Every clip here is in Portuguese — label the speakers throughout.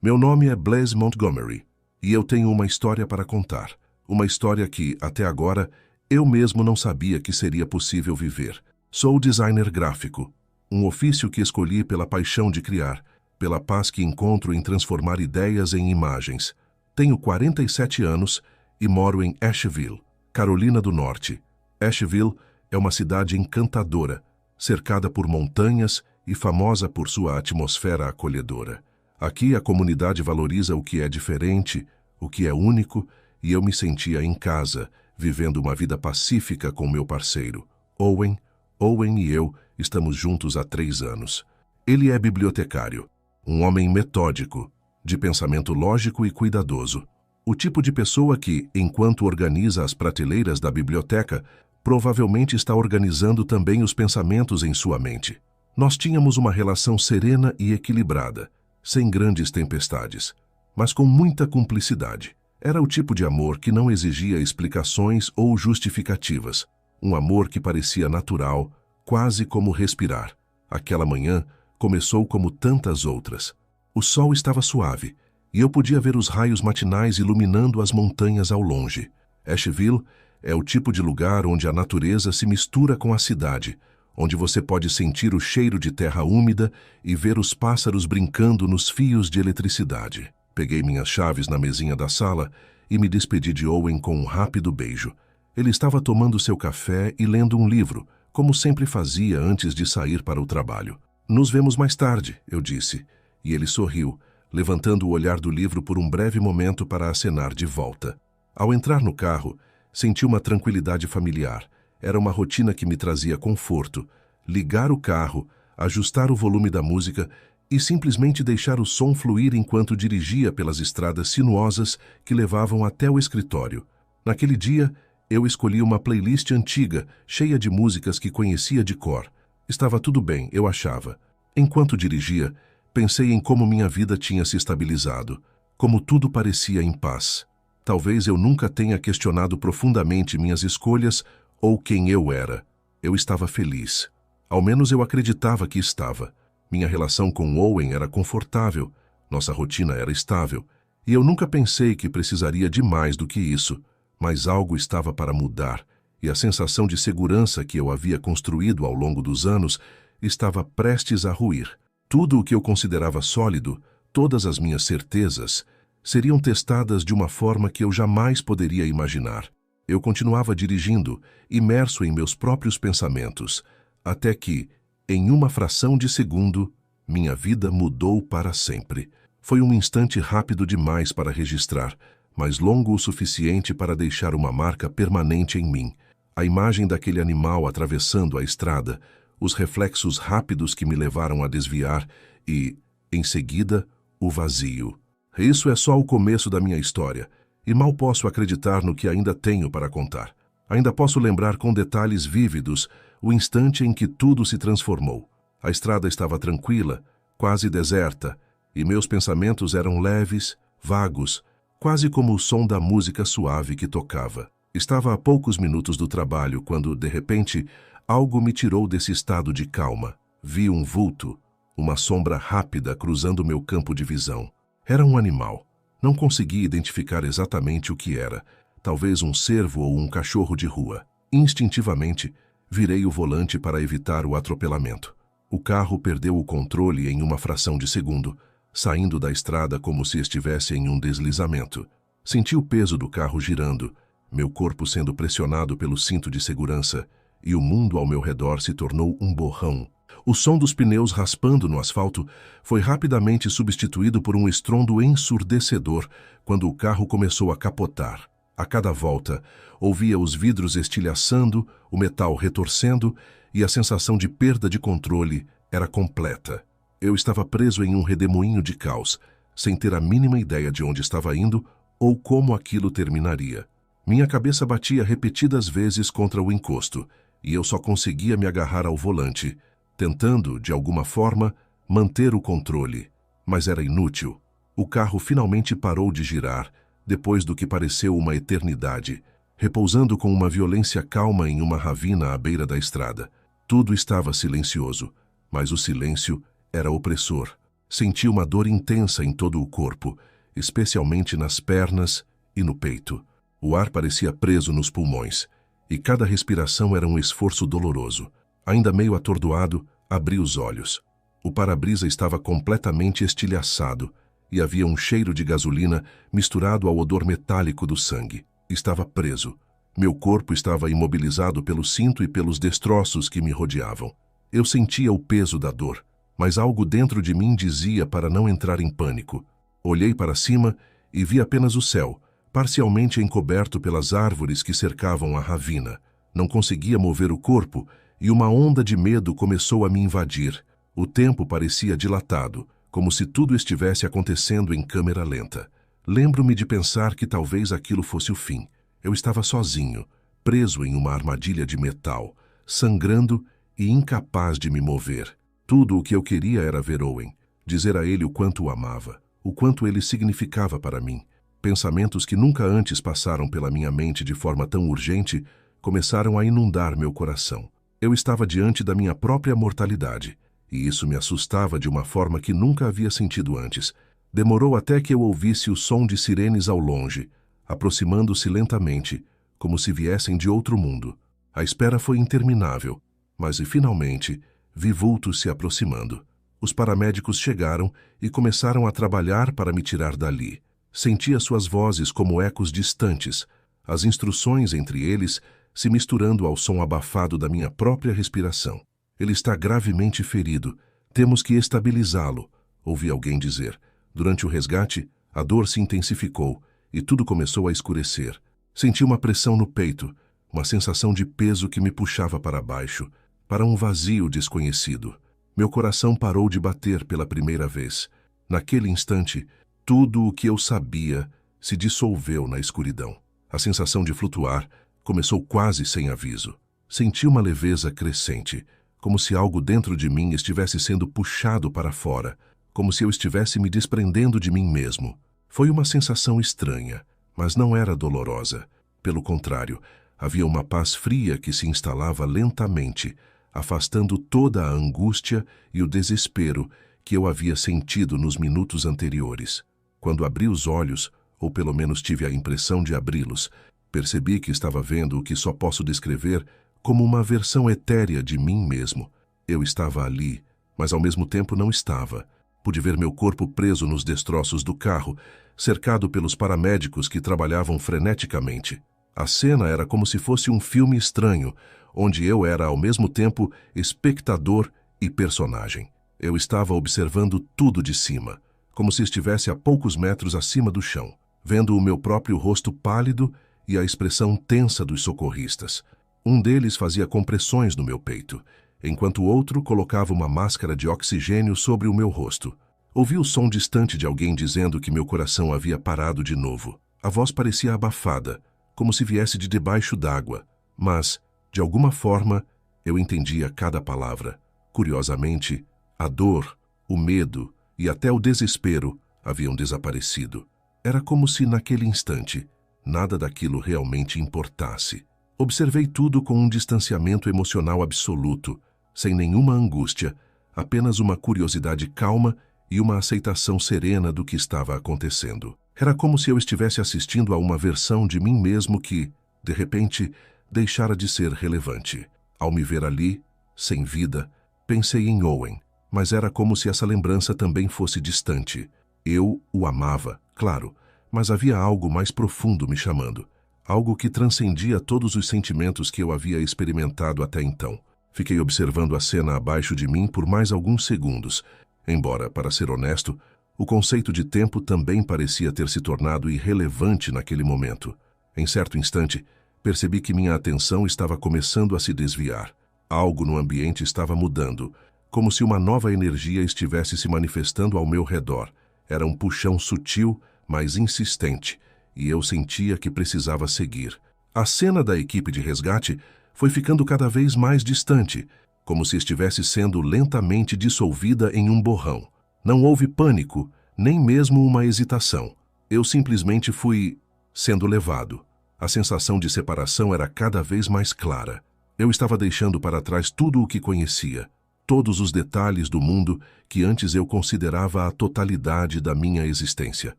Speaker 1: Meu nome é Blaise Montgomery e eu tenho uma história para contar. Uma história que, até agora, eu mesmo não sabia que seria possível viver. Sou designer gráfico, um ofício que escolhi pela paixão de criar, pela paz que encontro em transformar ideias em imagens. Tenho 47 anos e moro em Asheville, Carolina do Norte. Asheville é uma cidade encantadora, cercada por montanhas e famosa por sua atmosfera acolhedora. Aqui a comunidade valoriza o que é diferente, o que é único, e eu me sentia em casa, vivendo uma vida pacífica com meu parceiro, Owen. Owen e eu estamos juntos há 3 anos. Ele é bibliotecário, um homem metódico, de pensamento lógico e cuidadoso. O tipo de pessoa que, enquanto organiza as prateleiras da biblioteca, provavelmente está organizando também os pensamentos em sua mente. Nós tínhamos uma relação serena e equilibrada, sem grandes tempestades, mas com muita cumplicidade. Era o tipo de amor que não exigia explicações ou justificativas. Um amor que parecia natural, quase como respirar. Aquela manhã começou como tantas outras. O sol estava suave, e eu podia ver os raios matinais iluminando as montanhas ao longe. Asheville é o tipo de lugar onde a natureza se mistura com a cidade, onde você pode sentir o cheiro de terra úmida e ver os pássaros brincando nos fios de eletricidade. Peguei minhas chaves na mesinha da sala e me despedi de Owen com um rápido beijo. Ele estava tomando seu café e lendo um livro, como sempre fazia antes de sair para o trabalho. Nos vemos mais tarde, eu disse, e ele sorriu, levantando o olhar do livro por um breve momento para acenar de volta. Ao entrar no carro, senti uma tranquilidade familiar. Era uma rotina que me trazia conforto. Ligar o carro, ajustar o volume da música e simplesmente deixar o som fluir enquanto dirigia pelas estradas sinuosas que levavam até o escritório. Naquele dia, eu escolhi uma playlist antiga, cheia de músicas que conhecia de cor. Estava tudo bem, eu achava. Enquanto dirigia, pensei em como minha vida tinha se estabilizado, como tudo parecia em paz. Talvez eu nunca tenha questionado profundamente minhas escolhas ou quem eu era. Eu estava feliz. Ao menos eu acreditava que estava. Minha relação com Owen era confortável, nossa rotina era estável, e eu nunca pensei que precisaria de mais do que isso. Mas algo estava para mudar, e a sensação de segurança que eu havia construído ao longo dos anos estava prestes a ruir. Tudo o que eu considerava sólido, todas as minhas certezas, seriam testadas de uma forma que eu jamais poderia imaginar. Eu continuava dirigindo, imerso em meus próprios pensamentos, até que, em uma fração de segundo, minha vida mudou para sempre. Foi um instante rápido demais para registrar, mas longo o suficiente para deixar uma marca permanente em mim. A imagem daquele animal atravessando a estrada, os reflexos rápidos que me levaram a desviar e, em seguida, o vazio. Isso é só o começo da minha história, e mal posso acreditar no que ainda tenho para contar. Ainda posso lembrar com detalhes vívidos o instante em que tudo se transformou. A estrada estava tranquila, quase deserta, e meus pensamentos eram leves, vagos, quase como o som da música suave que tocava. Estava a poucos minutos do trabalho quando, de repente, algo me tirou desse estado de calma. Vi um vulto, uma sombra rápida cruzando meu campo de visão. Era um animal. Não consegui identificar exatamente o que era. Talvez um cervo ou um cachorro de rua. Instintivamente, virei o volante para evitar o atropelamento. O carro perdeu o controle em uma fração de segundo, saindo da estrada como se estivesse em um deslizamento. Senti o peso do carro girando, meu corpo sendo pressionado pelo cinto de segurança, e o mundo ao meu redor se tornou um borrão. O som dos pneus raspando no asfalto foi rapidamente substituído por um estrondo ensurdecedor quando o carro começou a capotar. A cada volta, ouvia os vidros estilhaçando, o metal retorcendo, e a sensação de perda de controle era completa. Eu estava preso em um redemoinho de caos, sem ter a mínima ideia de onde estava indo ou como aquilo terminaria. Minha cabeça batia repetidas vezes contra o encosto, e eu só conseguia me agarrar ao volante, tentando, de alguma forma, manter o controle. Mas era inútil. O carro finalmente parou de girar, depois do que pareceu uma eternidade, repousando com uma violência calma em uma ravina à beira da estrada. Tudo estava silencioso, mas o silêncio era opressor. Senti uma dor intensa em todo o corpo, especialmente nas pernas e no peito. O ar parecia preso nos pulmões, e cada respiração era um esforço doloroso. Ainda meio atordoado, abri os olhos. O para-brisa estava completamente estilhaçado, e havia um cheiro de gasolina misturado ao odor metálico do sangue. Estava preso. Meu corpo estava imobilizado pelo cinto e pelos destroços que me rodeavam. Eu sentia o peso da dor, mas algo dentro de mim dizia para não entrar em pânico. Olhei para cima e vi apenas o céu, parcialmente encoberto pelas árvores que cercavam a ravina. Não conseguia mover o corpo e uma onda de medo começou a me invadir. O tempo parecia dilatado, como se tudo estivesse acontecendo em câmera lenta. Lembro-me de pensar que talvez aquilo fosse o fim. Eu estava sozinho, preso em uma armadilha de metal, sangrando e incapaz de me mover. Tudo o que eu queria era ver Owen, dizer a ele o quanto o amava, o quanto ele significava para mim. Pensamentos que nunca antes passaram pela minha mente de forma tão urgente começaram a inundar meu coração. Eu estava diante da minha própria mortalidade, e isso me assustava de uma forma que nunca havia sentido antes. Demorou até que eu ouvisse o som de sirenes ao longe, aproximando-se lentamente, como se viessem de outro mundo. A espera foi interminável, mas finalmente vi vultos se aproximando. Os paramédicos chegaram e começaram a trabalhar para me tirar dali. Sentia suas vozes como ecos distantes, as instruções entre eles se misturando ao som abafado da minha própria respiração. Ele está gravemente ferido. Temos que estabilizá-lo, ouvi alguém dizer. Durante o resgate, a dor se intensificou e tudo começou a escurecer. Senti uma pressão no peito, uma sensação de peso que me puxava para baixo, para um vazio desconhecido. Meu coração parou de bater pela primeira vez. Naquele instante, tudo o que eu sabia se dissolveu na escuridão. A sensação de flutuar começou quase sem aviso. Senti uma leveza crescente, como se algo dentro de mim estivesse sendo puxado para fora, como se eu estivesse me desprendendo de mim mesmo. Foi uma sensação estranha, mas não era dolorosa. Pelo contrário, havia uma paz fria que se instalava lentamente, afastando toda a angústia e o desespero que eu havia sentido nos minutos anteriores. Quando abri os olhos, ou pelo menos tive a impressão de abri-los, percebi que estava vendo o que só posso descrever como uma versão etérea de mim mesmo. Eu estava ali, mas ao mesmo tempo não estava. Pude ver meu corpo preso nos destroços do carro, cercado pelos paramédicos que trabalhavam freneticamente. A cena era como se fosse um filme estranho, onde eu era ao mesmo tempo espectador e personagem. Eu estava observando tudo de cima, como se estivesse a poucos metros acima do chão, vendo o meu próprio rosto pálido e a expressão tensa dos socorristas. Um deles fazia compressões no meu peito, enquanto o outro colocava uma máscara de oxigênio sobre o meu rosto. Ouvi o som distante de alguém dizendo que meu coração havia parado de novo. A voz parecia abafada, como se viesse de debaixo d'água, mas, de alguma forma, eu entendia cada palavra. Curiosamente, a dor, o medo e até o desespero haviam desaparecido. Era como se, naquele instante, nada daquilo realmente importasse. Observei tudo com um distanciamento emocional absoluto, sem nenhuma angústia, apenas uma curiosidade calma e uma aceitação serena do que estava acontecendo. Era como se eu estivesse assistindo a uma versão de mim mesmo que, de repente, deixara de ser relevante. Ao me ver ali, sem vida, pensei em Owen, mas era como se essa lembrança também fosse distante. Eu o amava, claro, mas havia algo mais profundo me chamando, algo que transcendia todos os sentimentos que eu havia experimentado até então. Fiquei observando a cena abaixo de mim por mais alguns segundos, embora, para ser honesto, o conceito de tempo também parecia ter se tornado irrelevante naquele momento. Em certo instante, percebi que minha atenção estava começando a se desviar. Algo no ambiente estava mudando, como se uma nova energia estivesse se manifestando ao meu redor. Era um puxão sutil, mas insistente, e eu sentia que precisava seguir. A cena da equipe de resgate foi ficando cada vez mais distante, como se estivesse sendo lentamente dissolvida em um borrão. Não houve pânico, nem mesmo uma hesitação. Eu simplesmente fui sendo levado. A sensação de separação era cada vez mais clara. Eu estava deixando para trás tudo o que conhecia. todos os detalhes do mundo que antes eu considerava a totalidade da minha existência.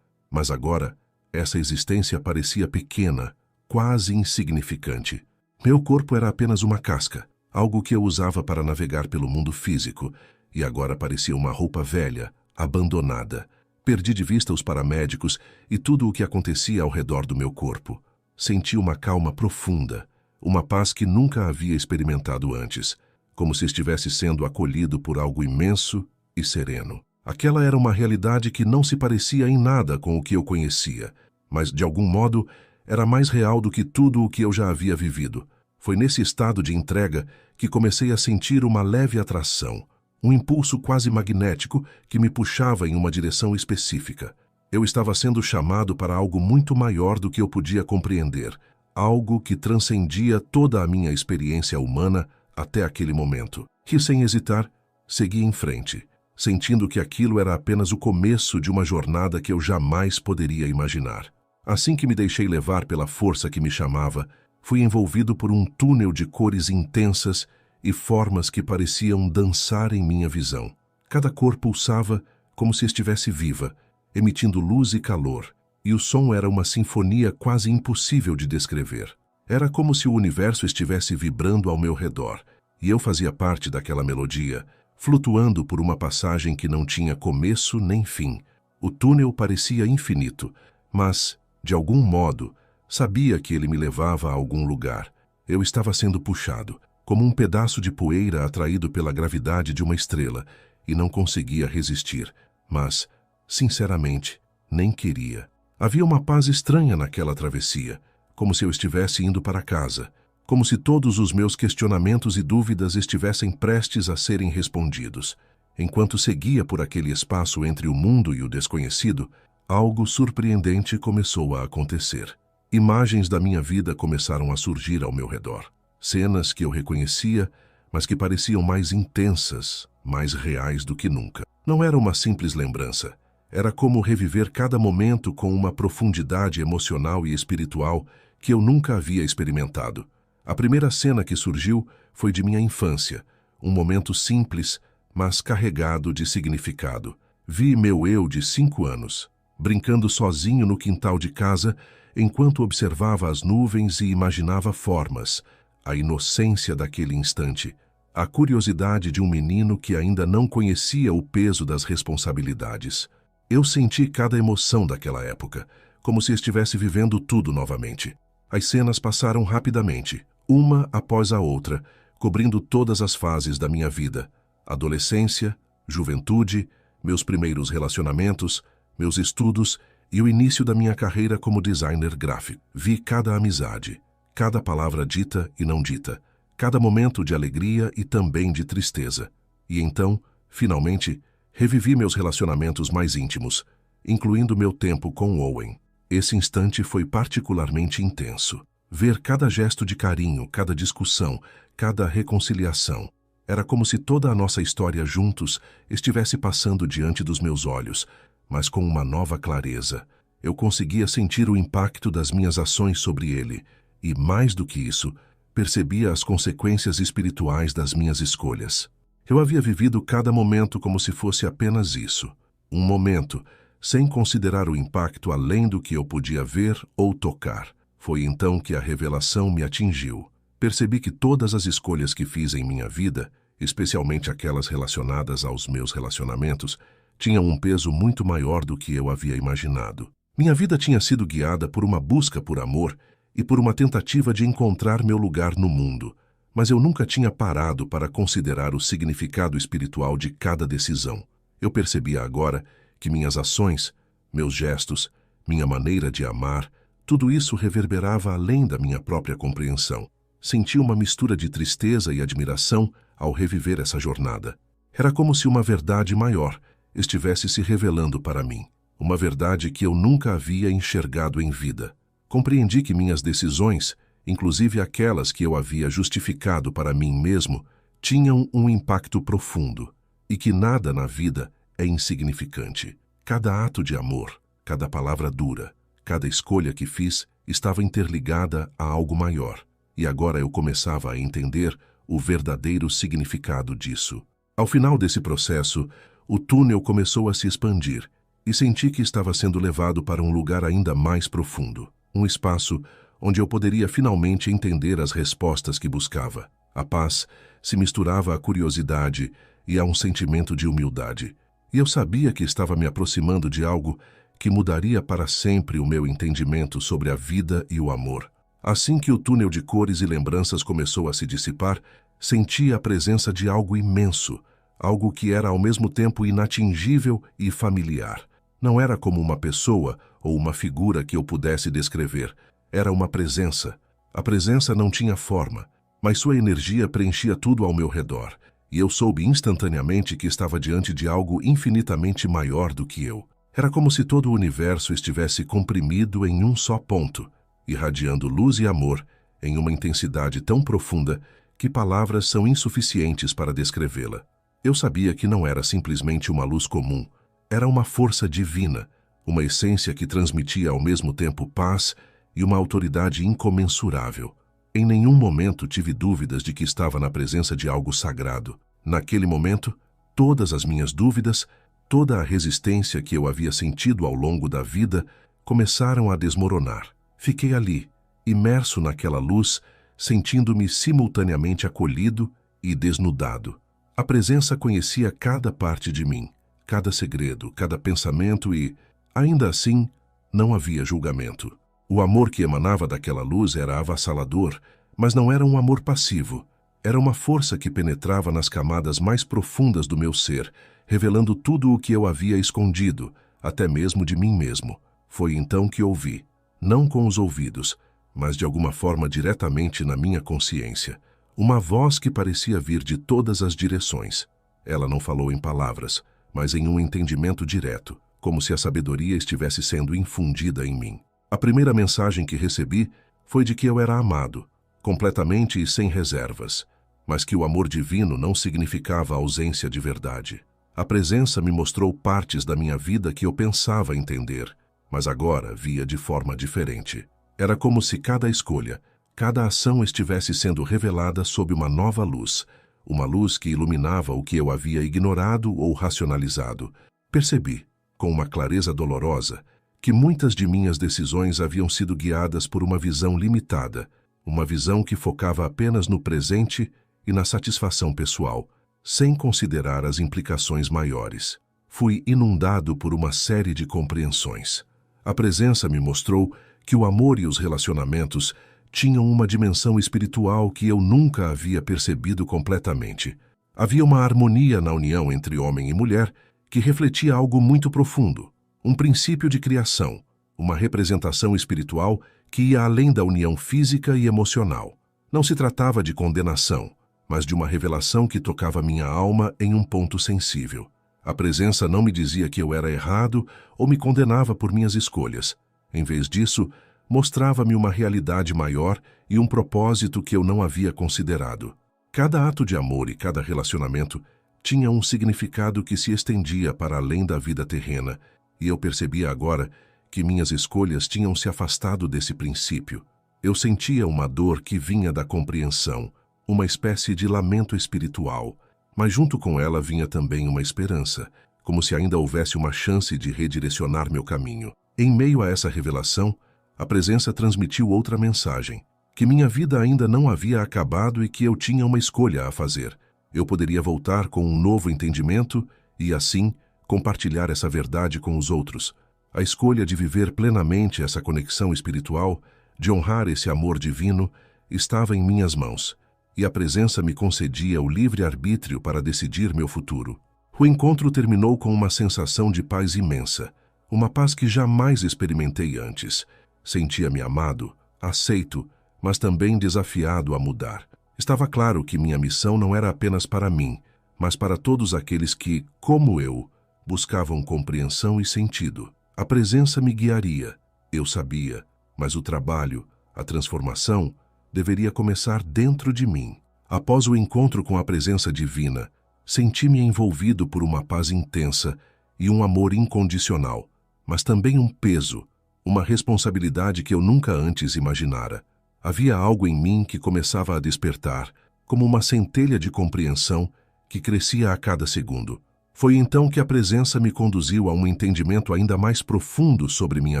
Speaker 1: Mas agora, essa existência parecia pequena, quase insignificante. Meu corpo era apenas uma casca, algo que eu usava para navegar pelo mundo físico, e agora parecia uma roupa velha, abandonada. Perdi de vista os paramédicos e tudo o que acontecia ao redor do meu corpo. Senti uma calma profunda, uma paz que nunca havia experimentado antes, como se estivesse sendo acolhido por algo imenso e sereno. Aquela era uma realidade que não se parecia em nada com o que eu conhecia, mas, de algum modo, era mais real do que tudo o que eu já havia vivido. Foi nesse estado de entrega que comecei a sentir uma leve atração, um impulso quase magnético que me puxava em uma direção específica. Eu estava sendo chamado para algo muito maior do que eu podia compreender, algo que transcendia toda a minha experiência humana até aquele momento. Que, sem hesitar, segui em frente, sentindo que aquilo era apenas o começo de uma jornada que eu jamais poderia imaginar. Assim que me deixei levar pela força que me chamava, fui envolvido por um túnel de cores intensas e formas que pareciam dançar em minha visão. Cada cor pulsava como se estivesse viva, emitindo luz e calor, e o som era uma sinfonia quase impossível de descrever. Era como se o universo estivesse vibrando ao meu redor, e eu fazia parte daquela melodia, flutuando por uma passagem que não tinha começo nem fim. O túnel parecia infinito, mas, de algum modo, sabia que ele me levava a algum lugar. Eu estava sendo puxado, como um pedaço de poeira atraído pela gravidade de uma estrela, e não conseguia resistir, mas, sinceramente, nem queria. Havia uma paz estranha naquela travessia, como se eu estivesse indo para casa, como se todos os meus questionamentos e dúvidas estivessem prestes a serem respondidos. Enquanto seguia por aquele espaço entre o mundo e o desconhecido, algo surpreendente começou a acontecer. Imagens da minha vida começaram a surgir ao meu redor. Cenas que eu reconhecia, mas que pareciam mais intensas, mais reais do que nunca. Não era uma simples lembrança. Era como reviver cada momento com uma profundidade emocional e espiritual que eu nunca havia experimentado. A primeira cena que surgiu foi de minha infância, um momento simples, mas carregado de significado. Vi meu eu de 5 anos, brincando sozinho no quintal de casa, enquanto observava as nuvens e imaginava formas, a inocência daquele instante, a curiosidade de um menino que ainda não conhecia o peso das responsabilidades. Eu senti cada emoção daquela época, como se estivesse vivendo tudo novamente. As cenas passaram rapidamente, uma após a outra, cobrindo todas as fases da minha vida: adolescência, juventude, meus primeiros relacionamentos, meus estudos e o início da minha carreira como designer gráfico. Vi cada amizade, cada palavra dita e não dita, cada momento de alegria e também de tristeza. E então, finalmente, revivi meus relacionamentos mais íntimos, incluindo meu tempo com Owen. Esse instante foi particularmente intenso. Ver cada gesto de carinho, cada discussão, cada reconciliação. Era como se toda a nossa história juntos estivesse passando diante dos meus olhos, mas com uma nova clareza. Eu conseguia sentir o impacto das minhas ações sobre ele e, mais do que isso, percebia as consequências espirituais das minhas escolhas. Eu havia vivido cada momento como se fosse apenas isso, um momento, sem considerar o impacto além do que eu podia ver ou tocar. Foi então que a revelação me atingiu. Percebi que todas as escolhas que fiz em minha vida, especialmente aquelas relacionadas aos meus relacionamentos, tinham um peso muito maior do que eu havia imaginado. Minha vida tinha sido guiada por uma busca por amor e por uma tentativa de encontrar meu lugar no mundo, mas eu nunca tinha parado para considerar o significado espiritual de cada decisão. Eu percebia agora que minhas ações, meus gestos, minha maneira de amar, tudo isso reverberava além da minha própria compreensão. Senti uma mistura de tristeza e admiração ao reviver essa jornada. Era como se uma verdade maior estivesse se revelando para mim, uma verdade que eu nunca havia enxergado em vida. Compreendi que minhas decisões, inclusive aquelas que eu havia justificado para mim mesmo, tinham um impacto profundo, e que nada na vida é insignificante. Cada ato de amor, cada palavra dura, cada escolha que fiz estava interligada a algo maior, e agora eu começava a entender o verdadeiro significado disso. Ao final desse processo, o túnel começou a se expandir e senti que estava sendo levado para um lugar ainda mais profundo, um espaço onde eu poderia finalmente entender as respostas que buscava. A paz se misturava à curiosidade e a um sentimento de humildade, e eu sabia que estava me aproximando de algo que mudaria para sempre o meu entendimento sobre a vida e o amor. Assim que o túnel de cores e lembranças começou a se dissipar, senti a presença de algo imenso, algo que era ao mesmo tempo inatingível e familiar. Não era como uma pessoa ou uma figura que eu pudesse descrever. Era uma presença. A presença não tinha forma, mas sua energia preenchia tudo ao meu redor, e eu soube instantaneamente que estava diante de algo infinitamente maior do que eu. Era como se todo o universo estivesse comprimido em um só ponto, irradiando luz e amor em uma intensidade tão profunda que palavras são insuficientes para descrevê-la. Eu sabia que não era simplesmente uma luz comum, era uma força divina, uma essência que transmitia ao mesmo tempo paz e uma autoridade incomensurável. Em nenhum momento tive dúvidas de que estava na presença de algo sagrado. Naquele momento, todas as minhas dúvidas, toda a resistência que eu havia sentido ao longo da vida, começaram a desmoronar. Fiquei ali, imerso naquela luz, sentindo-me simultaneamente acolhido e desnudado. A presença conhecia cada parte de mim, cada segredo, cada pensamento e, ainda assim, não havia julgamento. O amor que emanava daquela luz era avassalador, mas não era um amor passivo. Era uma força que penetrava nas camadas mais profundas do meu ser, revelando tudo o que eu havia escondido, até mesmo de mim mesmo. Foi então que ouvi, não com os ouvidos, mas de alguma forma diretamente na minha consciência, uma voz que parecia vir de todas as direções. Ela não falou em palavras, mas em um entendimento direto, como se a sabedoria estivesse sendo infundida em mim. A primeira mensagem que recebi foi de que eu era amado, completamente e sem reservas, mas que o amor divino não significava ausência de verdade. A presença me mostrou partes da minha vida que eu pensava entender, mas agora via de forma diferente. Era como se cada escolha, cada ação estivesse sendo revelada sob uma nova luz, uma luz que iluminava o que eu havia ignorado ou racionalizado. Percebi, com uma clareza dolorosa, que muitas de minhas decisões haviam sido guiadas por uma visão limitada, uma visão que focava apenas no presente e na satisfação pessoal, sem considerar as implicações maiores. Fui inundado por uma série de compreensões. A presença me mostrou que o amor e os relacionamentos tinham uma dimensão espiritual que eu nunca havia percebido completamente. Havia uma harmonia na união entre homem e mulher que refletia algo muito profundo, um princípio de criação, uma representação espiritual que ia além da união física e emocional. Não se tratava de condenação, mas de uma revelação que tocava minha alma em um ponto sensível. A presença não me dizia que eu era errado ou me condenava por minhas escolhas. Em vez disso, mostrava-me uma realidade maior e um propósito que eu não havia considerado. Cada ato de amor e cada relacionamento tinha um significado que se estendia para além da vida terrena, e eu percebia agora que minhas escolhas tinham se afastado desse princípio. Eu sentia uma dor que vinha da compreensão, uma espécie de lamento espiritual, mas junto com ela vinha também uma esperança, como se ainda houvesse uma chance de redirecionar meu caminho. Em meio a essa revelação, a presença transmitiu outra mensagem, que minha vida ainda não havia acabado e que eu tinha uma escolha a fazer. Eu poderia voltar com um novo entendimento e, assim, compartilhar essa verdade com os outros. A escolha de viver plenamente essa conexão espiritual, de honrar esse amor divino, estava em minhas mãos, e a presença me concedia o livre-arbítrio para decidir meu futuro. O encontro terminou com uma sensação de paz imensa, uma paz que jamais experimentei antes. Sentia-me amado, aceito, mas também desafiado a mudar. Estava claro que minha missão não era apenas para mim, mas para todos aqueles que, como eu, buscavam compreensão e sentido. A presença me guiaria, eu sabia, mas o trabalho, a transformação, deveria começar dentro de mim. Após o encontro com a presença divina, senti-me envolvido por uma paz intensa e um amor incondicional, mas também um peso, uma responsabilidade que eu nunca antes imaginara. Havia algo em mim que começava a despertar, como uma centelha de compreensão que crescia a cada segundo. Foi então que a presença me conduziu a um entendimento ainda mais profundo sobre minha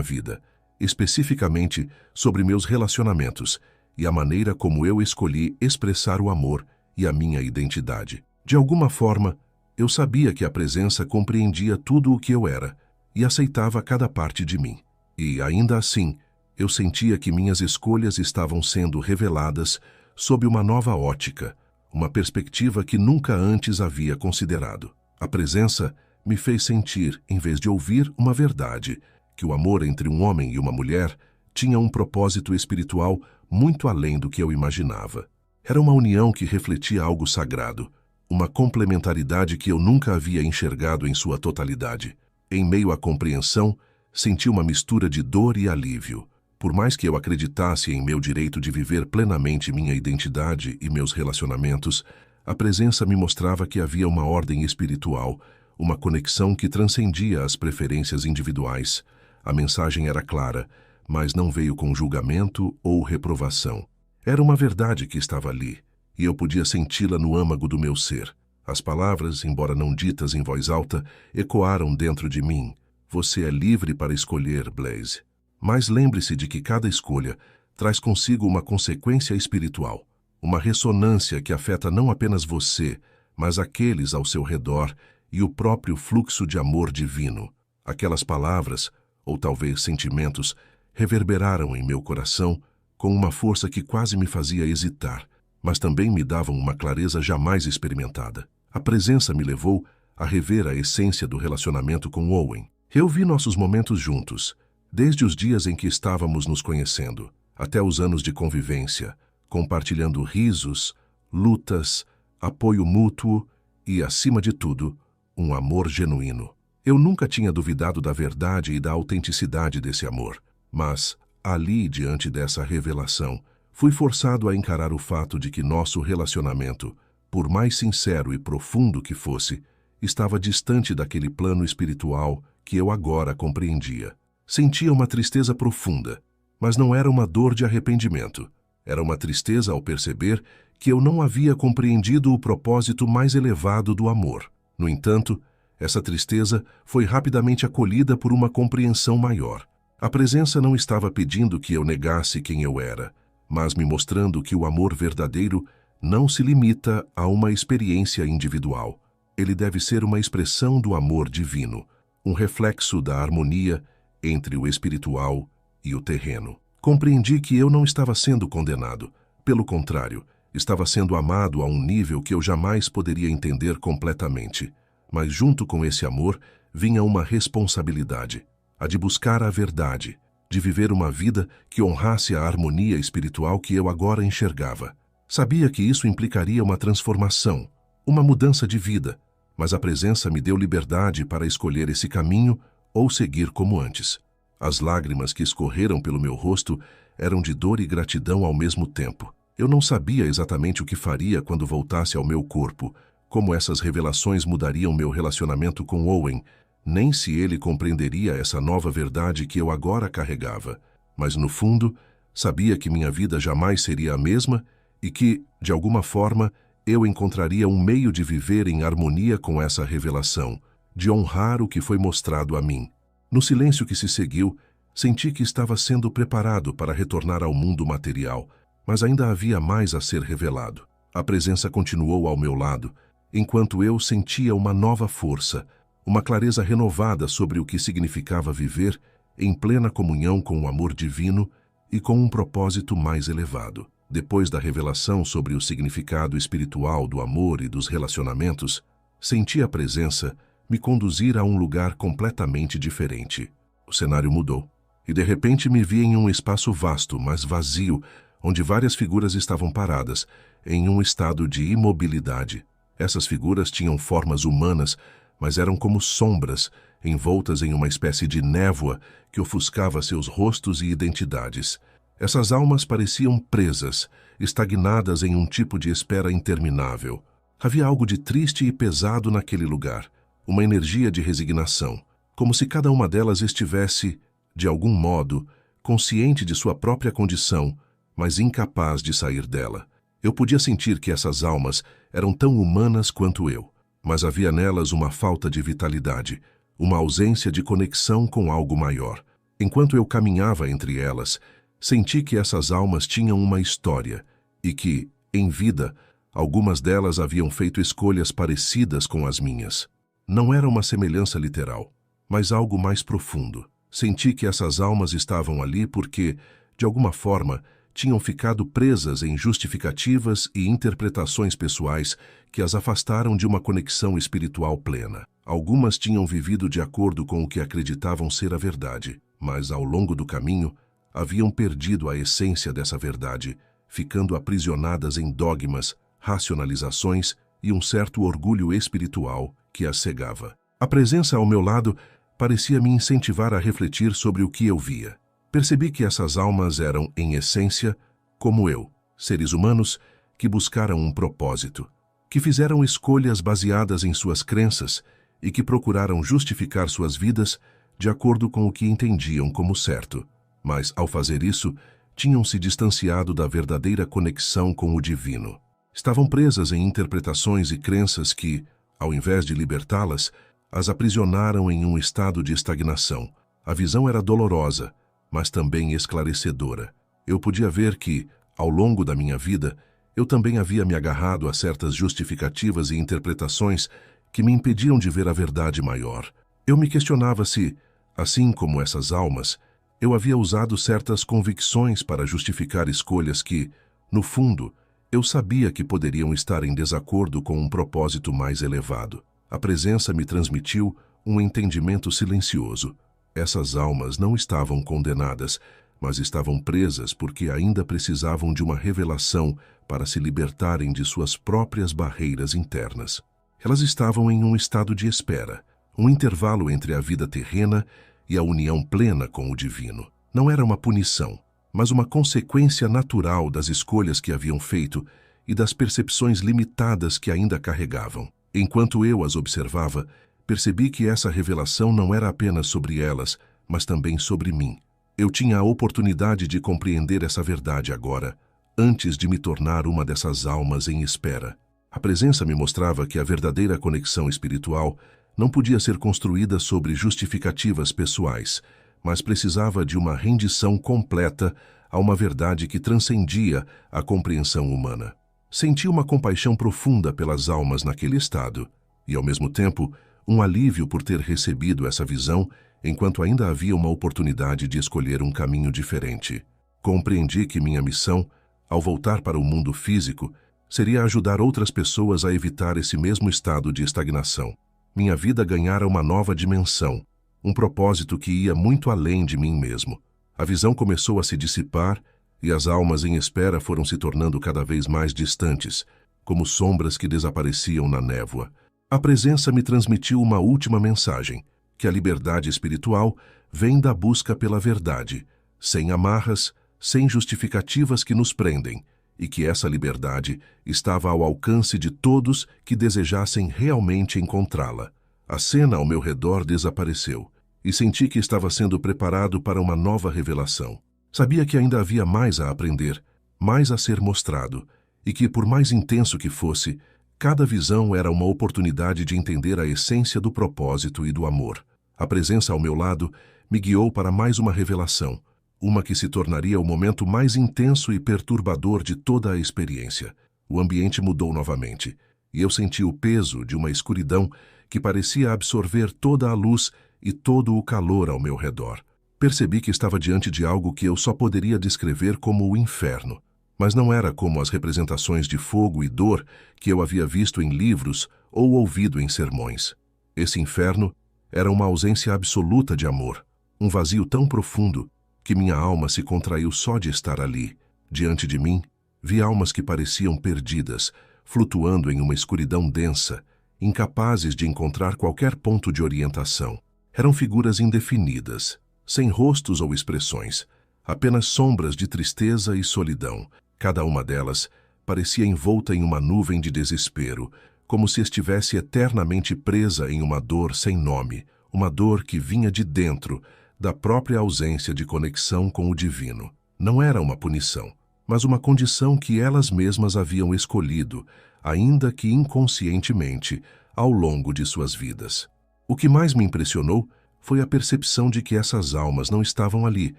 Speaker 1: vida, especificamente sobre meus relacionamentos e a maneira como eu escolhi expressar o amor e a minha identidade. De alguma forma, eu sabia que a presença compreendia tudo o que eu era e aceitava cada parte de mim. E, ainda assim, eu sentia que minhas escolhas estavam sendo reveladas sob uma nova ótica, uma perspectiva que nunca antes havia considerado. A presença me fez sentir, em vez de ouvir, uma verdade, que o amor entre um homem e uma mulher tinha um propósito espiritual muito além do que eu imaginava. Era uma união que refletia algo sagrado, uma complementaridade que eu nunca havia enxergado em sua totalidade. Em meio à compreensão, senti uma mistura de dor e alívio. Por mais que eu acreditasse em meu direito de viver plenamente minha identidade e meus relacionamentos, a presença me mostrava que havia uma ordem espiritual, uma conexão que transcendia as preferências individuais. A mensagem era clara, mas não veio com julgamento ou reprovação. Era uma verdade que estava ali, e eu podia senti-la no âmago do meu ser. As palavras, embora não ditas em voz alta, ecoaram dentro de mim. Você é livre para escolher, Blaze. Mas lembre-se de que cada escolha traz consigo uma consequência espiritual, uma ressonância que afeta não apenas você, mas aqueles ao seu redor e o próprio fluxo de amor divino. Aquelas palavras, ou talvez sentimentos, reverberaram em meu coração com uma força que quase me fazia hesitar, mas também me davam uma clareza jamais experimentada. A presença me levou a rever a essência do relacionamento com Owen. Eu vi nossos momentos juntos, desde os dias em que estávamos nos conhecendo, até os anos de convivência, compartilhando risos, lutas, apoio mútuo e, acima de tudo, um amor genuíno. Eu nunca tinha duvidado da verdade e da autenticidade desse amor, mas, ali, diante dessa revelação, fui forçado a encarar o fato de que nosso relacionamento, por mais sincero e profundo que fosse, estava distante daquele plano espiritual que eu agora compreendia. Sentia uma tristeza profunda, mas não era uma dor de arrependimento. Era uma tristeza ao perceber que eu não havia compreendido o propósito mais elevado do amor. No entanto, essa tristeza foi rapidamente acolhida por uma compreensão maior. A presença não estava pedindo que eu negasse quem eu era, mas me mostrando que o amor verdadeiro não se limita a uma experiência individual. Ele deve ser uma expressão do amor divino, um reflexo da harmonia entre o espiritual e o terreno. Compreendi que eu não estava sendo condenado. Pelo contrário, estava sendo amado a um nível que eu jamais poderia entender completamente. Mas junto com esse amor vinha uma responsabilidade, a de buscar a verdade, de viver uma vida que honrasse a harmonia espiritual que eu agora enxergava. Sabia que isso implicaria uma transformação, uma mudança de vida, mas a presença me deu liberdade para escolher esse caminho ou seguir como antes. As lágrimas que escorreram pelo meu rosto eram de dor e gratidão ao mesmo tempo. Eu não sabia exatamente o que faria quando voltasse ao meu corpo, como essas revelações mudariam meu relacionamento com Owen, nem se ele compreenderia essa nova verdade que eu agora carregava. Mas, no fundo, sabia que minha vida jamais seria a mesma e que, de alguma forma, eu encontraria um meio de viver em harmonia com essa revelação, de honrar o que foi mostrado a mim. No silêncio que se seguiu, senti que estava sendo preparado para retornar ao mundo material, mas ainda havia mais a ser revelado. A presença continuou ao meu lado, enquanto eu sentia uma nova força, uma clareza renovada sobre o que significava viver em plena comunhão com o amor divino e com um propósito mais elevado. Depois da revelação sobre o significado espiritual do amor e dos relacionamentos, senti a presença me conduzir a um lugar completamente diferente. O cenário mudou, e de repente me vi em um espaço vasto, mas vazio, onde várias figuras estavam paradas, em um estado de imobilidade. Essas figuras tinham formas humanas, mas eram como sombras, envoltas em uma espécie de névoa que ofuscava seus rostos e identidades. Essas almas pareciam presas, estagnadas em um tipo de espera interminável. Havia algo de triste e pesado naquele lugar, uma energia de resignação, como se cada uma delas estivesse, de algum modo, consciente de sua própria condição, mas incapaz de sair dela. Eu podia sentir que essas almas eram tão humanas quanto eu, mas havia nelas uma falta de vitalidade, uma ausência de conexão com algo maior. Enquanto eu caminhava entre elas, senti que essas almas tinham uma história e que, em vida, algumas delas haviam feito escolhas parecidas com as minhas. Não era uma semelhança literal, mas algo mais profundo. Senti que essas almas estavam ali porque, de alguma forma, tinham ficado presas em justificativas e interpretações pessoais que as afastaram de uma conexão espiritual plena. Algumas tinham vivido de acordo com o que acreditavam ser a verdade, mas ao longo do caminho haviam perdido a essência dessa verdade, ficando aprisionadas em dogmas, racionalizações e um certo orgulho espiritual que as cegava. A presença ao meu lado parecia me incentivar a refletir sobre o que eu via. Percebi que essas almas eram, em essência, como eu, seres humanos que buscaram um propósito, que fizeram escolhas baseadas em suas crenças e que procuraram justificar suas vidas de acordo com o que entendiam como certo. Mas, ao fazer isso, tinham se distanciado da verdadeira conexão com o divino. Estavam presas em interpretações e crenças que, ao invés de libertá-las, as aprisionaram em um estado de estagnação. A visão era dolorosa, mas também esclarecedora. Eu podia ver que, ao longo da minha vida, eu também havia me agarrado a certas justificativas e interpretações que me impediam de ver a verdade maior. Eu me questionava se, assim como essas almas, eu havia usado certas convicções para justificar escolhas que, no fundo, eu sabia que poderiam estar em desacordo com um propósito mais elevado. A presença me transmitiu um entendimento silencioso. Essas almas não estavam condenadas, mas estavam presas porque ainda precisavam de uma revelação para se libertarem de suas próprias barreiras internas. Elas estavam em um estado de espera, um intervalo entre a vida terrena e a união plena com o divino. Não era uma punição, mas uma consequência natural das escolhas que haviam feito e das percepções limitadas que ainda carregavam. Enquanto eu as observava, percebi que essa revelação não era apenas sobre elas, mas também sobre mim. Eu tinha a oportunidade de compreender essa verdade agora, antes de me tornar uma dessas almas em espera. A presença me mostrava que a verdadeira conexão espiritual não podia ser construída sobre justificativas pessoais, mas precisava de uma rendição completa a uma verdade que transcendia a compreensão humana. Senti uma compaixão profunda pelas almas naquele estado e, ao mesmo tempo, um alívio por ter recebido essa visão enquanto ainda havia uma oportunidade de escolher um caminho diferente. Compreendi que minha missão, ao voltar para o mundo físico, seria ajudar outras pessoas a evitar esse mesmo estado de estagnação. Minha vida ganhara uma nova dimensão, um propósito que ia muito além de mim mesmo. A visão começou a se dissipar e as almas em espera foram se tornando cada vez mais distantes, como sombras que desapareciam na névoa. A presença me transmitiu uma última mensagem, que a liberdade espiritual vem da busca pela verdade, sem amarras, sem justificativas que nos prendem, e que essa liberdade estava ao alcance de todos que desejassem realmente encontrá-la. A cena ao meu redor desapareceu, e senti que estava sendo preparado para uma nova revelação. Sabia que ainda havia mais a aprender, mais a ser mostrado, e que, por mais intenso que fosse, cada visão era uma oportunidade de entender a essência do propósito e do amor. A presença ao meu lado me guiou para mais uma revelação, uma que se tornaria o momento mais intenso e perturbador de toda a experiência. O ambiente mudou novamente, e eu senti o peso de uma escuridão que parecia absorver toda a luz e todo o calor ao meu redor. Percebi que estava diante de algo que eu só poderia descrever como o inferno, mas não era como as representações de fogo e dor que eu havia visto em livros ou ouvido em sermões. Esse inferno era uma ausência absoluta de amor, um vazio tão profundo que minha alma se contraiu só de estar ali. Diante de mim, vi almas que pareciam perdidas, flutuando em uma escuridão densa, incapazes de encontrar qualquer ponto de orientação. Eram figuras indefinidas, sem rostos ou expressões, apenas sombras de tristeza e solidão. Cada uma delas parecia envolta em uma nuvem de desespero, como se estivesse eternamente presa em uma dor sem nome, uma dor que vinha de dentro, da própria ausência de conexão com o divino. Não era uma punição, mas uma condição que elas mesmas haviam escolhido, ainda que inconscientemente, ao longo de suas vidas. O que mais me impressionou foi a percepção de que essas almas não estavam ali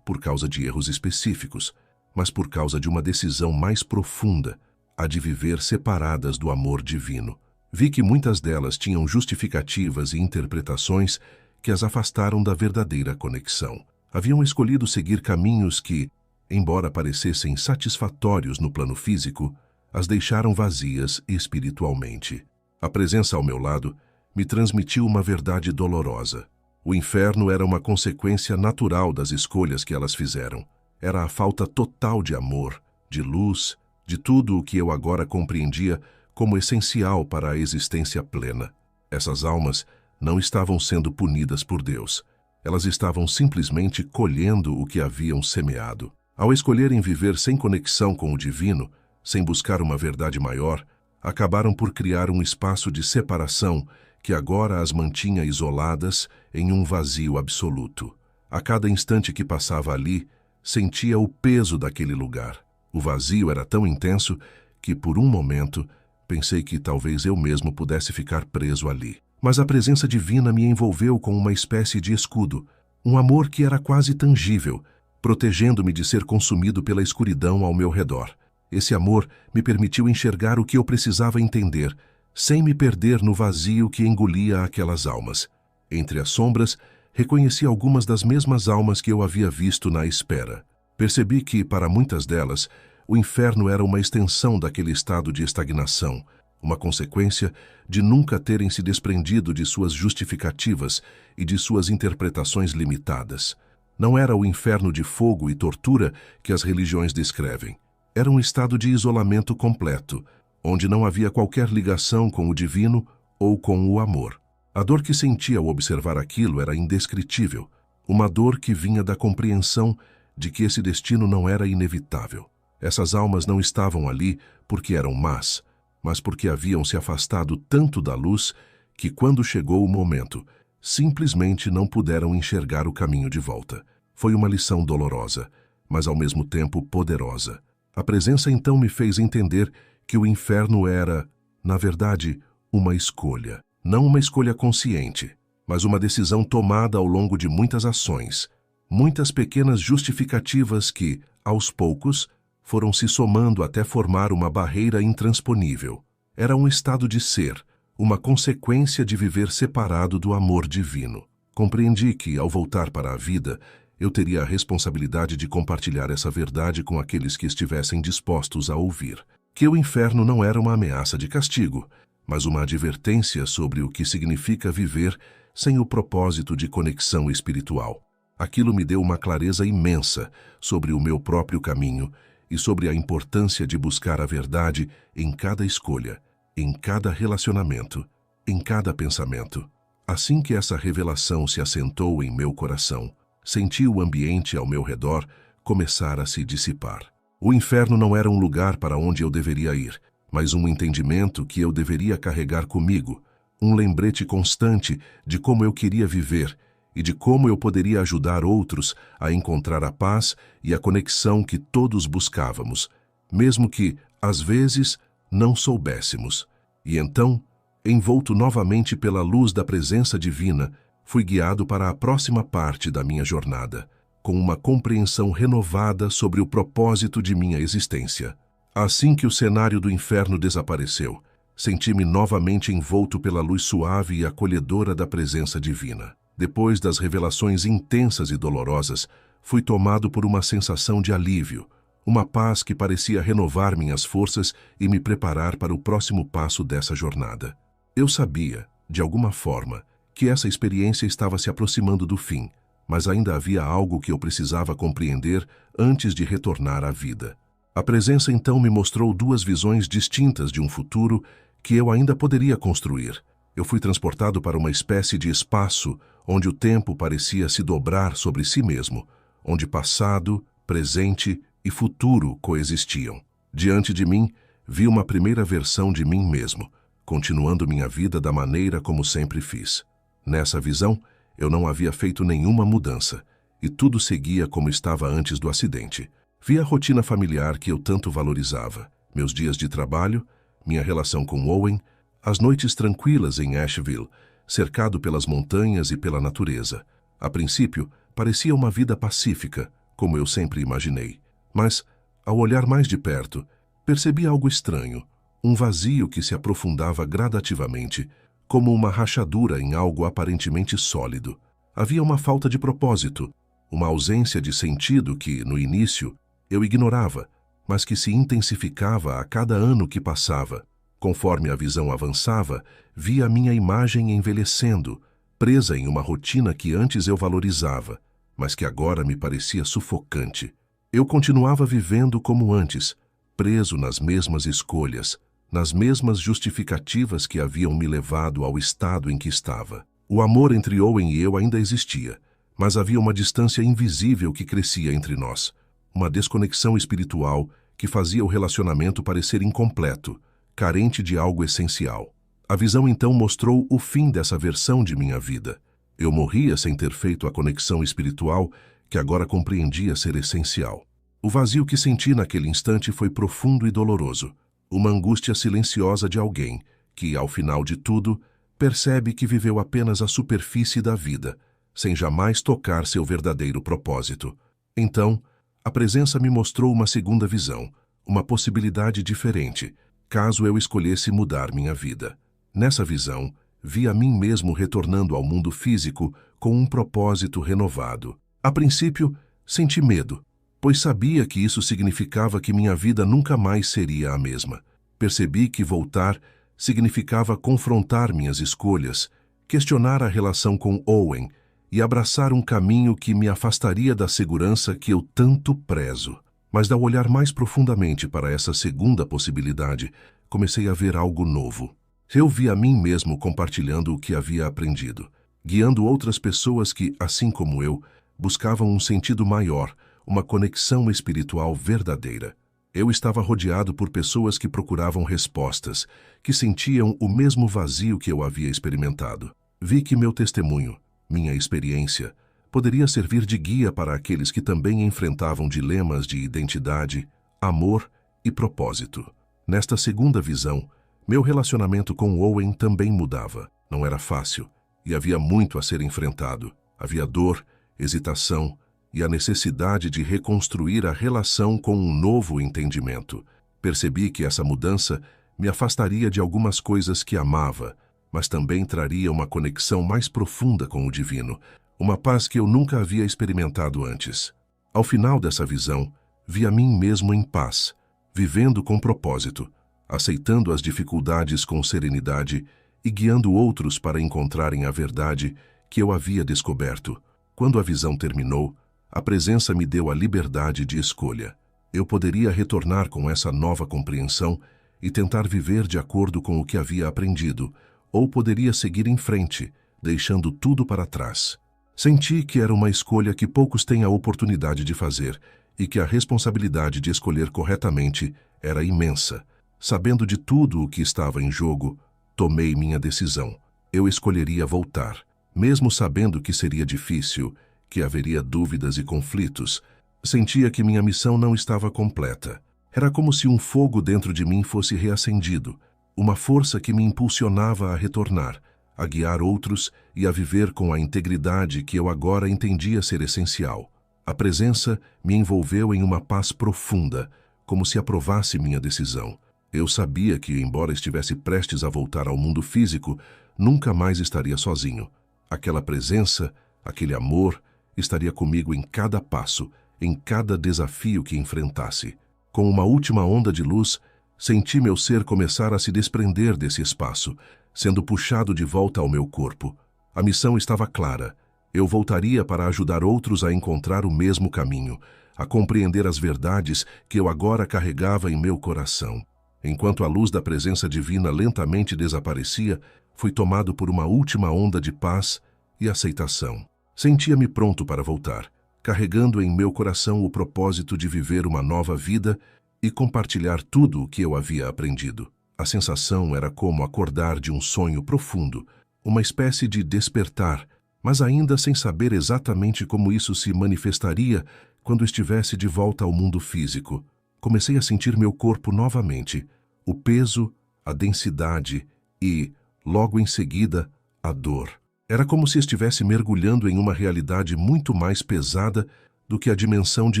Speaker 1: por causa de erros específicos, mas por causa de uma decisão mais profunda, a de viver separadas do amor divino. Vi que muitas delas tinham justificativas e interpretações que as afastaram da verdadeira conexão. Haviam escolhido seguir caminhos que, embora parecessem satisfatórios no plano físico, as deixaram vazias espiritualmente. A presença ao meu lado me transmitiu uma verdade dolorosa. O inferno era uma consequência natural das escolhas que elas fizeram. Era a falta total de amor, de luz, de tudo o que eu agora compreendia como essencial para a existência plena. Essas almas não estavam sendo punidas por Deus. Elas estavam simplesmente colhendo o que haviam semeado. Ao escolherem viver sem conexão com o divino, sem buscar uma verdade maior, acabaram por criar um espaço de separação que agora as mantinha isoladas em um vazio absoluto. A cada instante que passava ali, sentia o peso daquele lugar. O vazio era tão intenso que, por um momento, pensei que talvez eu mesmo pudesse ficar preso ali. Mas a presença divina me envolveu com uma espécie de escudo, um amor que era quase tangível, protegendo-me de ser consumido pela escuridão ao meu redor. Esse amor me permitiu enxergar o que eu precisava entender, sem me perder no vazio que engolia aquelas almas. Entre as sombras, reconheci algumas das mesmas almas que eu havia visto na espera. Percebi que, para muitas delas, o inferno era uma extensão daquele estado de estagnação, uma consequência de nunca terem se desprendido de suas justificativas e de suas interpretações limitadas. Não era o inferno de fogo e tortura que as religiões descrevem. Era um estado de isolamento completo, onde não havia qualquer ligação com o divino ou com o amor. A dor que sentia ao observar aquilo era indescritível, uma dor que vinha da compreensão de que esse destino não era inevitável. Essas almas não estavam ali porque eram más, mas porque haviam se afastado tanto da luz que, quando chegou o momento, simplesmente não puderam enxergar o caminho de volta. Foi uma lição dolorosa, mas ao mesmo tempo poderosa. A presença então me fez entender que o inferno era, na verdade, uma escolha. Não uma escolha consciente, mas uma decisão tomada ao longo de muitas ações, muitas pequenas justificativas que, aos poucos, foram se somando até formar uma barreira intransponível. Era um estado de ser, uma consequência de viver separado do amor divino. Compreendi que, ao voltar para a vida, eu teria a responsabilidade de compartilhar essa verdade com aqueles que estivessem dispostos a ouvir. Que o inferno não era uma ameaça de castigo, mas uma advertência sobre o que significa viver sem o propósito de conexão espiritual. Aquilo me deu uma clareza imensa sobre o meu próprio caminho e sobre a importância de buscar a verdade em cada escolha, em cada relacionamento, em cada pensamento. Assim que essa revelação se assentou em meu coração, senti o ambiente ao meu redor começar a se dissipar. O inferno não era um lugar para onde eu deveria ir, mas um entendimento que eu deveria carregar comigo, um lembrete constante de como eu queria viver e de como eu poderia ajudar outros a encontrar a paz e a conexão que todos buscávamos, mesmo que, às vezes, não soubéssemos. E então, envolto novamente pela luz da presença divina, fui guiado para a próxima parte da minha jornada, com uma compreensão renovada sobre o propósito de minha existência. Assim que o cenário do inferno desapareceu, senti-me novamente envolto pela luz suave e acolhedora da presença divina. Depois das revelações intensas e dolorosas, fui tomado por uma sensação de alívio, uma paz que parecia renovar minhas forças e me preparar para o próximo passo dessa jornada. Eu sabia, de alguma forma, que essa experiência estava se aproximando do fim, mas ainda havia algo que eu precisava compreender antes de retornar à vida. A presença então me mostrou duas visões distintas de um futuro que eu ainda poderia construir. Eu fui transportado para uma espécie de espaço onde o tempo parecia se dobrar sobre si mesmo, onde passado, presente e futuro coexistiam. Diante de mim, vi uma primeira versão de mim mesmo, continuando minha vida da maneira como sempre fiz. Nessa visão, eu não havia feito nenhuma mudança, e tudo seguia como estava antes do acidente. Vi a rotina familiar que eu tanto valorizava, meus dias de trabalho, minha relação com Owen, as noites tranquilas em Asheville, cercado pelas montanhas e pela natureza. A princípio, parecia uma vida pacífica, como eu sempre imaginei. Mas, ao olhar mais de perto, percebi algo estranho, um vazio que se aprofundava gradativamente, como uma rachadura em algo aparentemente sólido. Havia uma falta de propósito, uma ausência de sentido que, no início, eu ignorava, mas que se intensificava a cada ano que passava. Conforme a visão avançava, via a minha imagem envelhecendo, presa em uma rotina que antes eu valorizava, mas que agora me parecia sufocante. Eu continuava vivendo como antes, preso nas mesmas escolhas, nas mesmas justificativas que haviam me levado ao estado em que estava. O amor entre Owen e eu ainda existia, mas havia uma distância invisível que crescia entre nós, uma desconexão espiritual que fazia o relacionamento parecer incompleto, carente de algo essencial. A visão então mostrou o fim dessa versão de minha vida. Eu morria sem ter feito a conexão espiritual que agora compreendia ser essencial. O vazio que senti naquele instante foi profundo e doloroso, uma angústia silenciosa de alguém que, ao final de tudo, percebe que viveu apenas a superfície da vida, sem jamais tocar seu verdadeiro propósito. Então, a presença me mostrou uma segunda visão, uma possibilidade diferente, caso eu escolhesse mudar minha vida. Nessa visão, vi a mim mesmo retornando ao mundo físico com um propósito renovado. A princípio, senti medo, pois sabia que isso significava que minha vida nunca mais seria a mesma. Percebi que voltar significava confrontar minhas escolhas, questionar a relação com Owen e abraçar um caminho que me afastaria da segurança que eu tanto prezo. Mas ao olhar mais profundamente para essa segunda possibilidade, comecei a ver algo novo. Eu vi a mim mesmo compartilhando o que havia aprendido, guiando outras pessoas que, assim como eu, buscavam um sentido maior, uma conexão espiritual verdadeira. Eu estava rodeado por pessoas que procuravam respostas, que sentiam o mesmo vazio que eu havia experimentado. Vi que meu testemunho, minha experiência, poderia servir de guia para aqueles que também enfrentavam dilemas de identidade, amor e propósito. Nesta segunda visão, meu relacionamento com Owen também mudava. Não era fácil, e havia muito a ser enfrentado. Havia dor, hesitação e a necessidade de reconstruir a relação com um novo entendimento. Percebi que essa mudança me afastaria de algumas coisas que amava, mas também traria uma conexão mais profunda com o divino, uma paz que eu nunca havia experimentado antes. Ao final dessa visão, vi a mim mesmo em paz, vivendo com propósito, aceitando as dificuldades com serenidade e guiando outros para encontrarem a verdade que eu havia descoberto. Quando a visão terminou, a presença me deu a liberdade de escolha. Eu poderia retornar com essa nova compreensão e tentar viver de acordo com o que havia aprendido, ou poderia seguir em frente, deixando tudo para trás. Senti que era uma escolha que poucos têm a oportunidade de fazer e que a responsabilidade de escolher corretamente era imensa. Sabendo de tudo o que estava em jogo, tomei minha decisão. Eu escolheria voltar, mesmo sabendo que seria difícil, que haveria dúvidas e conflitos. Sentia que minha missão não estava completa. Era como se um fogo dentro de mim fosse reacendido, uma força que me impulsionava a retornar, a guiar outros e a viver com a integridade que eu agora entendia ser essencial. A presença me envolveu em uma paz profunda, como se aprovasse minha decisão. Eu sabia que, embora estivesse prestes a voltar ao mundo físico, nunca mais estaria sozinho. Aquela presença, aquele amor, estaria comigo em cada passo, em cada desafio que enfrentasse. Com uma última onda de luz, senti meu ser começar a se desprender desse espaço, sendo puxado de volta ao meu corpo. A missão estava clara. Eu voltaria para ajudar outros a encontrar o mesmo caminho, a compreender as verdades que eu agora carregava em meu coração. Enquanto a luz da presença divina lentamente desaparecia, fui tomado por uma última onda de paz e aceitação. Sentia-me pronto para voltar, carregando em meu coração o propósito de viver uma nova vida e compartilhar tudo o que eu havia aprendido. A sensação era como acordar de um sonho profundo, uma espécie de despertar, mas ainda sem saber exatamente como isso se manifestaria, quando estivesse de volta ao mundo físico, comecei a sentir meu corpo novamente, o peso, a densidade e, logo em seguida, a dor. Era como se estivesse mergulhando em uma realidade muito mais pesada do que a dimensão de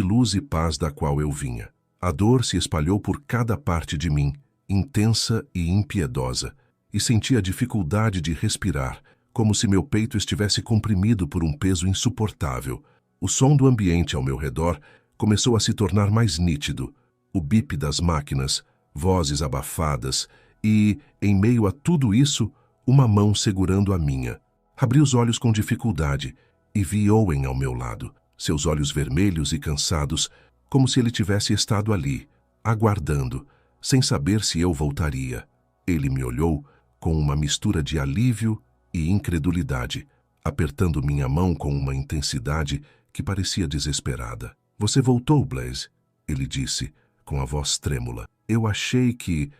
Speaker 1: luz e paz da qual eu vinha. A dor se espalhou por cada parte de mim, intensa e impiedosa, e senti a dificuldade de respirar, como se meu peito estivesse comprimido por um peso insuportável. O som do ambiente ao meu redor começou a se tornar mais nítido, o bip das máquinas, vozes abafadas e, em meio a tudo isso, uma mão segurando a minha. Abri os olhos com dificuldade e vi Owen ao meu lado, seus olhos vermelhos e cansados, como se ele tivesse estado ali, aguardando, sem saber se eu voltaria. Ele me olhou com uma mistura de alívio e incredulidade, apertando minha mão com uma intensidade que parecia desesperada. "Você voltou, Blaze", ele disse, com a voz trêmula. "Eu achei que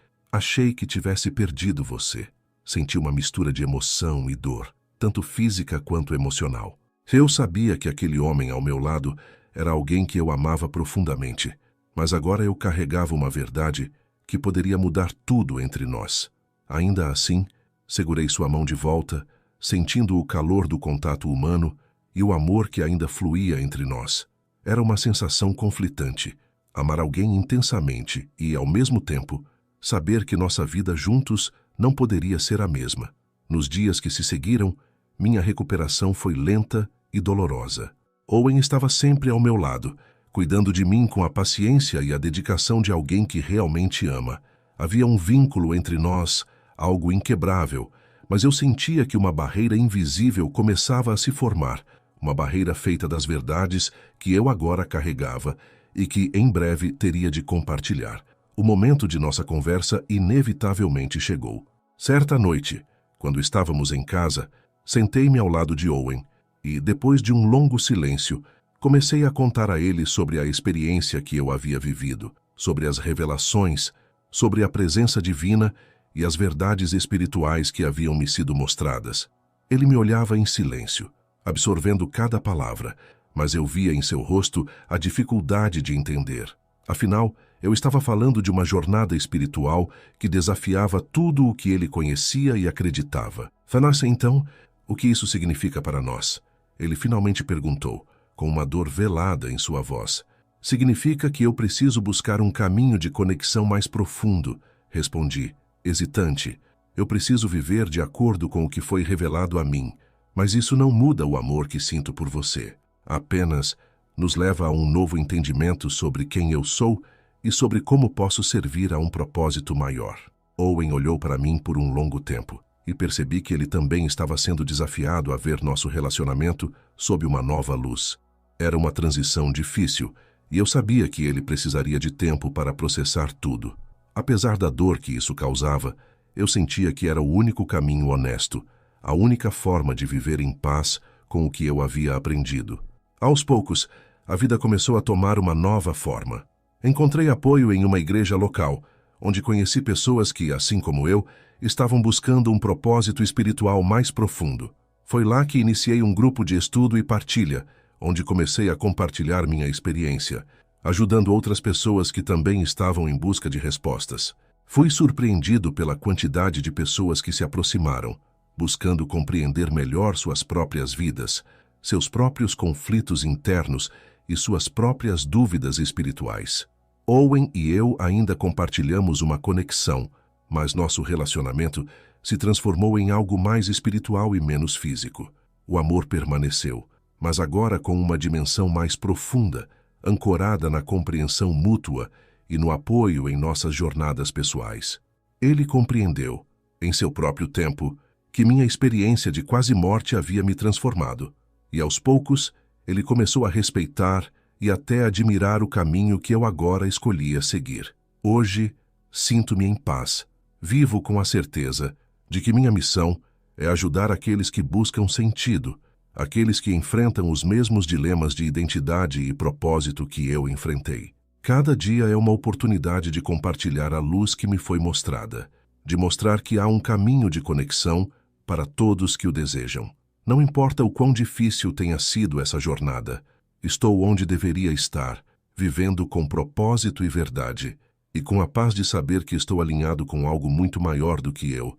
Speaker 1: tivesse perdido você." Senti uma mistura de emoção e dor, tanto física quanto emocional. Eu sabia que aquele homem ao meu lado era alguém que eu amava profundamente, mas agora eu carregava uma verdade que poderia mudar tudo entre nós. Ainda assim, segurei sua mão de volta, sentindo o calor do contato humano e o amor que ainda fluía entre nós. Era uma sensação conflitante, amar alguém intensamente e, ao mesmo tempo, saber que nossa vida juntos não poderia ser a mesma. Nos dias que se seguiram, minha recuperação foi lenta e dolorosa. Owen estava sempre ao meu lado, cuidando de mim com a paciência e a dedicação de alguém que realmente ama. Havia um vínculo entre nós, algo inquebrável, mas eu sentia que uma barreira invisível começava a se formar, uma barreira feita das verdades que eu agora carregava e que em breve teria de compartilhar. O momento de nossa conversa inevitavelmente chegou. Certa noite, quando estávamos em casa, sentei-me ao lado de Owen e, depois de um longo silêncio, comecei a contar a ele sobre a experiência que eu havia vivido, sobre as revelações, sobre a presença divina e as verdades espirituais que haviam me sido mostradas. Ele me olhava em silêncio, absorvendo cada palavra, mas eu via em seu rosto a dificuldade de entender. Afinal, eu estava falando de uma jornada espiritual que desafiava tudo o que ele conhecia e acreditava. "Thanassa, então, o que isso significa para nós?" Ele finalmente perguntou, com uma dor velada em sua voz. "Significa que eu preciso buscar um caminho de conexão mais profundo", respondi, hesitante. "Eu preciso viver de acordo com o que foi revelado a mim, mas isso não muda o amor que sinto por você. Apenas nos leva a um novo entendimento sobre quem eu sou e sobre como posso servir a um propósito maior." Owen olhou para mim por um longo tempo e percebi que ele também estava sendo desafiado a ver nosso relacionamento sob uma nova luz. Era uma transição difícil e eu sabia que ele precisaria de tempo para processar tudo. Apesar da dor que isso causava, eu sentia que era o único caminho honesto, a única forma de viver em paz com o que eu havia aprendido. Aos poucos, a vida começou a tomar uma nova forma. Encontrei apoio em uma igreja local, onde conheci pessoas que, assim como eu, estavam buscando um propósito espiritual mais profundo. Foi lá que iniciei um grupo de estudo e partilha, onde comecei a compartilhar minha experiência, ajudando outras pessoas que também estavam em busca de respostas. Fui surpreendido pela quantidade de pessoas que se aproximaram, buscando compreender melhor suas próprias vidas, seus próprios conflitos internos e suas próprias dúvidas espirituais. Owen e eu ainda compartilhamos uma conexão, mas nosso relacionamento se transformou em algo mais espiritual e menos físico. O amor permaneceu, mas agora com uma dimensão mais profunda, ancorada na compreensão mútua e no apoio em nossas jornadas pessoais. Ele compreendeu, em seu próprio tempo, que minha experiência de quase morte havia me transformado, e aos poucos ele começou a respeitar e até admirar o caminho que eu agora escolhia seguir. Hoje, sinto-me em paz, vivo com a certeza de que minha missão é ajudar aqueles que buscam sentido, aqueles que enfrentam os mesmos dilemas de identidade e propósito que eu enfrentei. Cada dia é uma oportunidade de compartilhar a luz que me foi mostrada, de mostrar que há um caminho de conexão para todos que o desejam. Não importa o quão difícil tenha sido essa jornada, Estou onde deveria estar, vivendo com propósito e verdade, e com a paz de saber que estou alinhado com algo muito maior do que eu.